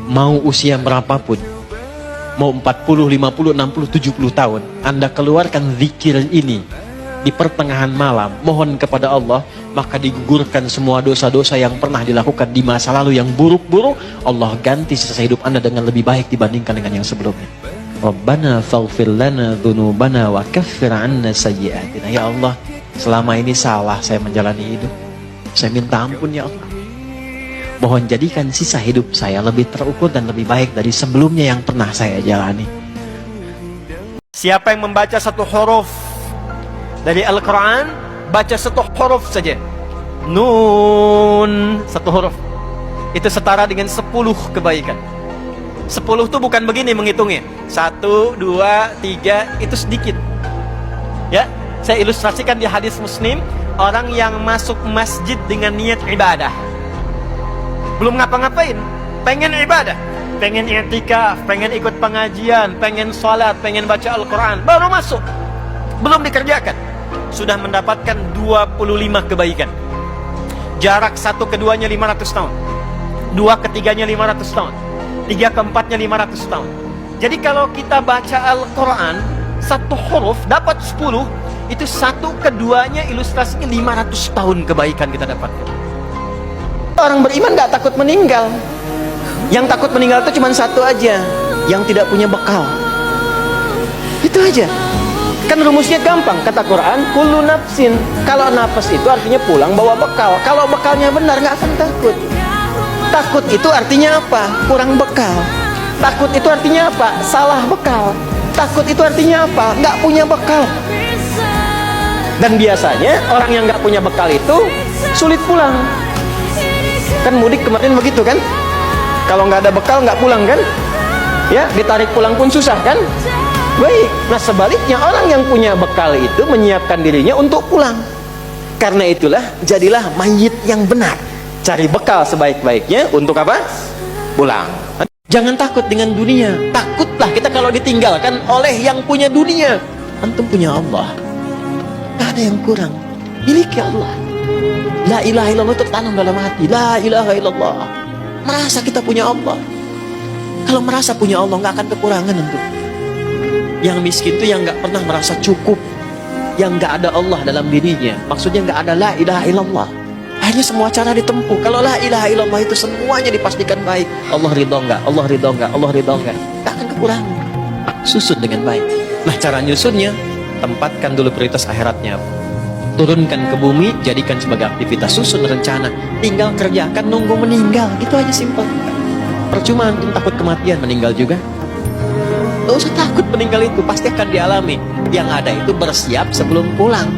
mau usia berapapun, mau 40, 50, 60, 70 tahun, Anda keluarkan zikir ini di pertengahan malam, mohon kepada Allah, maka digugurkan semua dosa-dosa yang pernah dilakukan di masa lalu yang buruk-buruk. Allah ganti sisa hidup Anda dengan lebih baik dibandingkan dengan yang sebelumnya. Rabbana faghfir lana dzunubana wa kaffir 'anna sayyi'atina. Ya Allah, selama ini salah saya menjalani hidup. Saya minta ampun ya Allah. Mohon jadikan sisa hidup saya lebih terukur dan lebih baik dari sebelumnya yang pernah saya jalani. Siapa yang membaca satu huruf dari Al-Quran, baca satu huruf saja. Nun, satu huruf. Itu setara dengan 10 kebaikan. 10 itu bukan begini menghitungnya. 1, 2, 3, itu sedikit. Ya, saya ilustrasikan di hadis Muslim, orang yang masuk masjid dengan niat ibadah. Belum ngapa-ngapain, pengen ibadah, pengen i'tikaf, pengen ikut pengajian, pengen sholat, pengen baca Al-Quran, baru masuk, belum dikerjakan, sudah mendapatkan 25 kebaikan. Jarak satu keduanya 500 tahun, dua ketiganya 500 tahun, tiga keempatnya 500 tahun. Jadi kalau kita baca Al-Quran, satu huruf dapat 10, itu satu keduanya ilustrasinya 500 tahun kebaikan kita dapatkan. Orang beriman gak takut meninggal. Yang takut meninggal itu cuma satu aja, yang tidak punya bekal. Itu aja. Kan rumusnya gampang, kata Quran, kullu nafsin. Kalau nafas itu artinya pulang bawa bekal. Kalau bekalnya benar gak akan takut. Takut itu artinya apa? Kurang bekal. Takut itu artinya apa? Salah bekal. Takut itu artinya apa? Gak punya bekal. Dan biasanya orang yang gak punya bekal itu sulit pulang. Kan mudik kemarin begitu kan? Kalau nggak ada bekal nggak pulang kan? Ya, ditarik pulang pun susah kan? Baik. Nah sebaliknya, orang yang punya bekal itu menyiapkan dirinya untuk pulang. Karena itulah jadilah mayit yang benar. Cari bekal sebaik-baiknya untuk apa? Pulang. Jangan takut dengan dunia. Takutlah kita kalau ditinggalkan oleh yang punya dunia. Antum punya Allah. Gak ada yang kurang. Miliki Allah. La ilaha illallah tertanam dalam hati. La ilaha illallah. Merasa kita punya Allah. Kalau merasa punya Allah, nggak akan kekurangan tentu. Yang miskin itu yang nggak pernah merasa cukup, yang nggak ada Allah dalam dirinya. Maksudnya nggak ada la ilaha illallah. Akhirnya semua cara ditempuh. Kalau la ilaha illallah itu semuanya dipastikan baik. Allah ridho nggak? Allah ridho nggak? Allah ridho nggak? Nggak akan kekurangan. Susun dengan baik. Nah cara nyusunnya, tempatkan dulu prioritas akhiratnya. Turunkan ke bumi, jadikan sebagai aktivitas, susun rencana, tinggal kerjakan, nunggu meninggal, gitu aja simpel. Percuma antum takut kematian, meninggal juga. Gak usah takut meninggal, itu pasti akan dialami. Yang ada itu bersiap sebelum pulang.